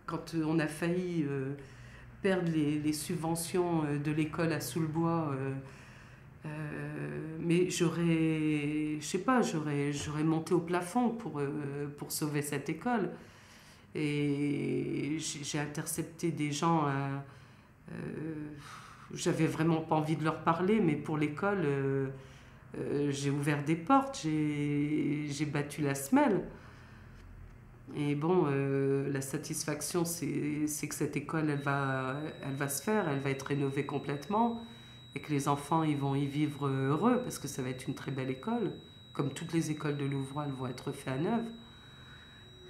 quand on a failli perdre les subventions de l'école à Soulebois. Mais je sais pas, j'aurais monté au plafond pour sauver cette école. Et j'ai intercepté des gens. J'avais vraiment pas envie de leur parler, mais pour l'école, j'ai ouvert des portes, j'ai battu la semelle. Et bon, la satisfaction, c'est que cette école, elle va se faire, elle va être rénovée complètement, et que les enfants, ils vont y vivre heureux, parce que ça va être une très belle école. Comme toutes les écoles de Louvroy, elles vont être faites à neuf.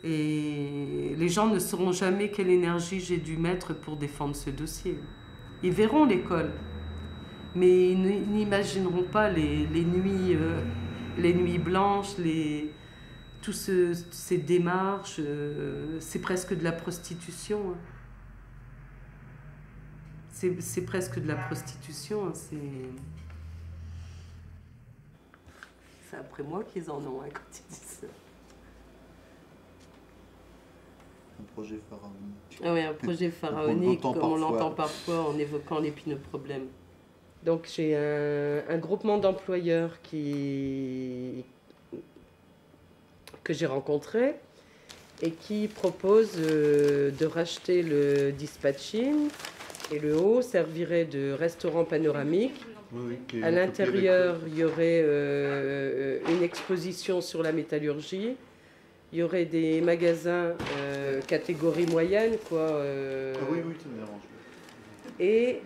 Et les gens ne sauront jamais quelle énergie j'ai dû mettre pour défendre ce dossier. Ils verront l'école, mais ils n'imagineront pas les nuits blanches, toutes ces démarches. C'est presque de la prostitution. C'est presque de la prostitution. C'est après moi qu'ils en ont quand ils disent ça. Un projet pharaonique. Ah oui, un projet pharaonique, comme on l'entend parfois en évoquant l'épineux problème. Donc j'ai un groupement d'employeurs que j'ai rencontré et qui propose de racheter le dispatching. Et le haut servirait de restaurant panoramique. Oui, à l'intérieur, il y aurait une exposition sur la métallurgie. Il y aurait des magasins catégorie moyenne, quoi. Ah oui, oui, ça me dérange. Et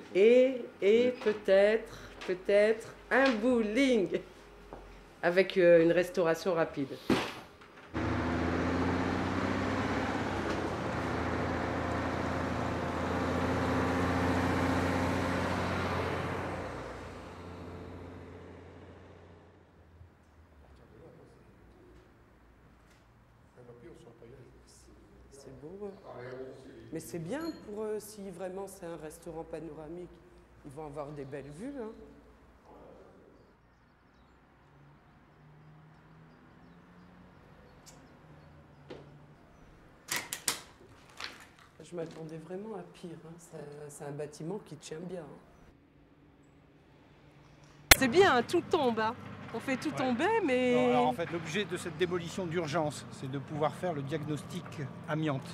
peut-être un bowling avec une restauration rapide. C'est beau. Mais c'est bien pour eux, si vraiment c'est un restaurant panoramique, ils vont avoir des belles vues. Hein. Je m'attendais vraiment à pire. Hein. C'est un bâtiment qui tient bien. Hein. C'est bien, tout tombe. Hein. On fait tout tomber, mais... Non, alors en fait, l'objet de cette démolition d'urgence, c'est de pouvoir faire le diagnostic amiante.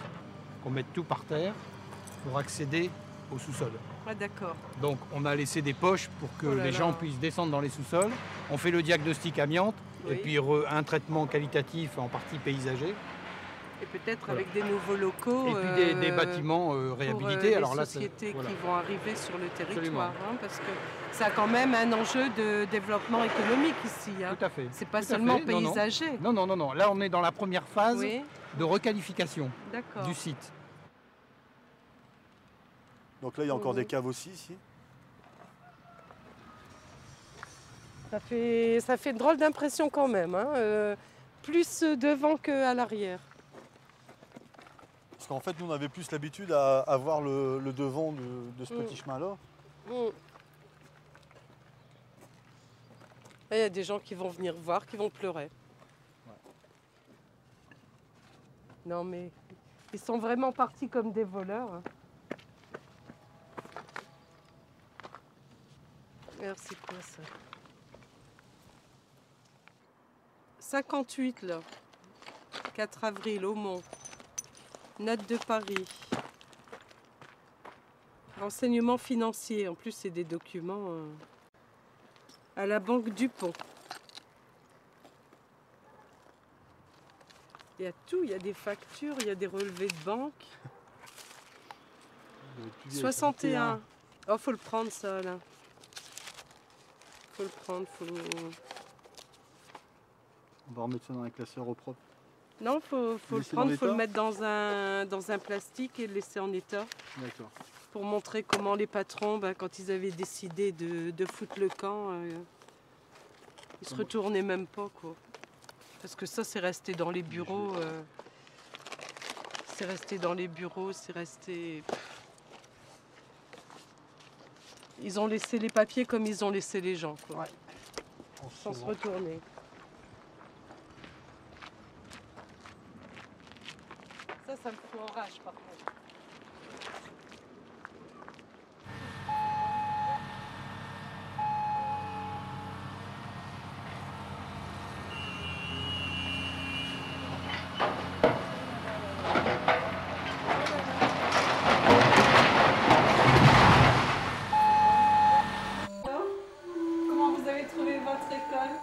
Qu'on mette tout par terre pour accéder au sous-sol. Ah d'accord. Donc on a laissé des poches pour que les gens puissent descendre dans les sous-sols. On fait le diagnostic amiante, oui. Et puis un traitement qualitatif en partie paysager. Et peut-être avec des nouveaux locaux. Et puis des bâtiments réhabilités. Alors là, sociétés qui vont arriver sur le territoire. Hein, parce que ça a quand même un enjeu de développement économique ici. Hein. Tout à fait. C'est pas seulement paysager. Non. Là, on est dans la première phase de requalification du site. Donc là, il y a encore des caves aussi, ici. Ça fait une drôle d'impression quand même. Hein, plus devant qu'à l'arrière. Parce qu'en fait, nous, on avait plus l'habitude à voir le devant de ce petit chemin-là. Il y a des gens qui vont venir voir, qui vont pleurer. Ouais. Non, mais ils sont vraiment partis comme des voleurs. Hein. Merci pour ça. 58, là. 4 avril, au Mont. Note de Paris. Renseignements financiers. En plus, c'est des documents à la Banque Dupont. Il y a tout. Il y a des factures, il y a des relevés de banque. 61. Oh, faut le prendre, ça, là. Faut le prendre, On va remettre ça dans un classeur au propre. Non, faut le prendre, faut le mettre dans un plastique et le laisser en état. D'accord. Pour montrer comment les patrons, quand ils avaient décidé de foutre le camp, ils se retournaient même pas, quoi. Parce que ça, c'est resté dans les bureaux. C'est resté dans les bureaux, c'est resté... Ils ont laissé les papiers comme ils ont laissé les gens, quoi. Ouais. Sans se retourner. Ça, ça me fout en rage par contre. Comment vous avez trouvé votre école?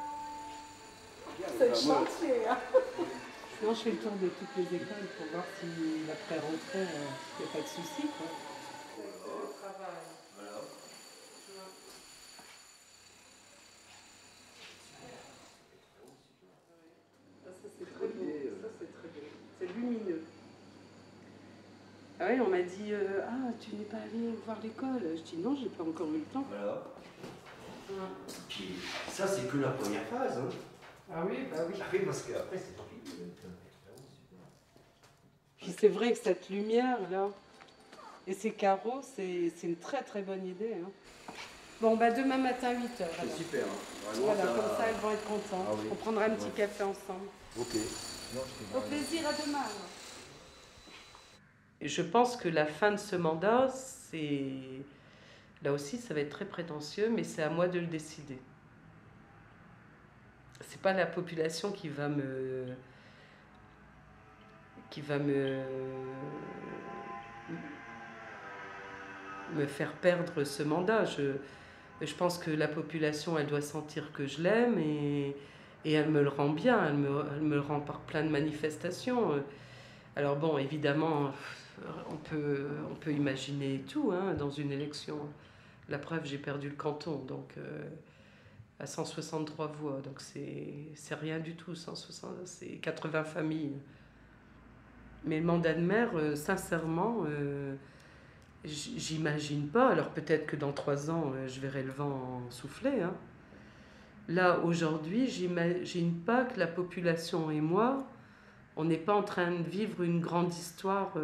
C'est le chantier, hein. Sinon, je fais le tour de toutes les écoles pour voir si après rentrée, il n'y a pas de souci, quoi. Le travail. Voilà. Ça, c'est très beau. Ça, c'est très beau. C'est lumineux. Ah oui, on m'a dit ah, tu n'es pas allé voir l'école. Je dis non, j'ai pas encore eu le temps. Voilà. Puis, ça, c'est que la première phase. Hein. Ah oui, bah oui. Ah oui, parce qu'après, c'est pas fini. Puis c'est vrai que cette lumière là et ces carreaux, c'est une très très bonne idée. Hein. Bon, bah demain matin 8h. C'est super. Hein. Vraiment, voilà, comme ça elles vont être contentes. Ah, oui. On prendra un petit café ensemble. Ok. Au plaisir, à demain. Et je pense que la fin de ce mandat, c'est. Là aussi, ça va être très prétentieux, mais c'est à moi de le décider. C'est pas la population qui va me faire perdre ce mandat. Je pense que la population, elle doit sentir que je l'aime et elle me le rend bien, elle me le rend par plein de manifestations. Alors bon, évidemment, on peut imaginer tout hein, dans une élection. La preuve, j'ai perdu le canton, donc à 163 voix, donc c'est rien du tout, 160, c'est 80 familles. Mais le mandat de maire, sincèrement, j'imagine pas. Alors peut-être que dans 3 ans, je verrai le vent souffler. Hein. Là, aujourd'hui, j'imagine pas que la population et moi, on n'est pas en train de vivre une grande histoire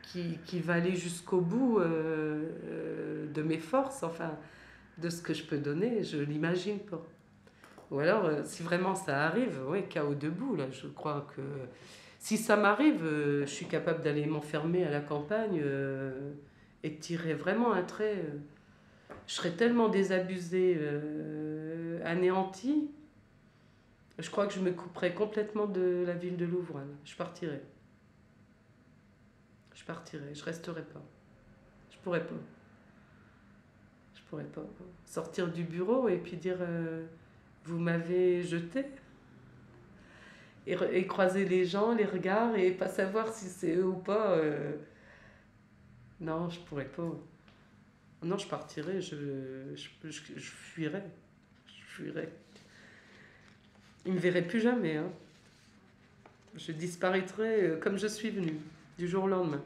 qui va aller jusqu'au bout de mes forces, enfin, de ce que je peux donner, je l'imagine pas. Ou alors, si vraiment ça arrive, ouais, KO debout, là, je crois que si ça m'arrive, je suis capable d'aller m'enfermer à la campagne et de tirer vraiment un trait. Je serais tellement désabusée, anéantie, je crois que je me couperais complètement de la ville de Louvral. Je partirais. Je resterais pas. Je pourrais pas. Je pourrais pas. Sortir du bureau et puis dire vous m'avez jeté et croiser les gens, les regards et pas savoir si c'est eux ou pas. Non, je pourrais pas. Non, je partirais, je fuirais. Je fuirais. Ils me verraient plus jamais. Hein. Je disparaîtrais comme je suis venue, du jour au lendemain.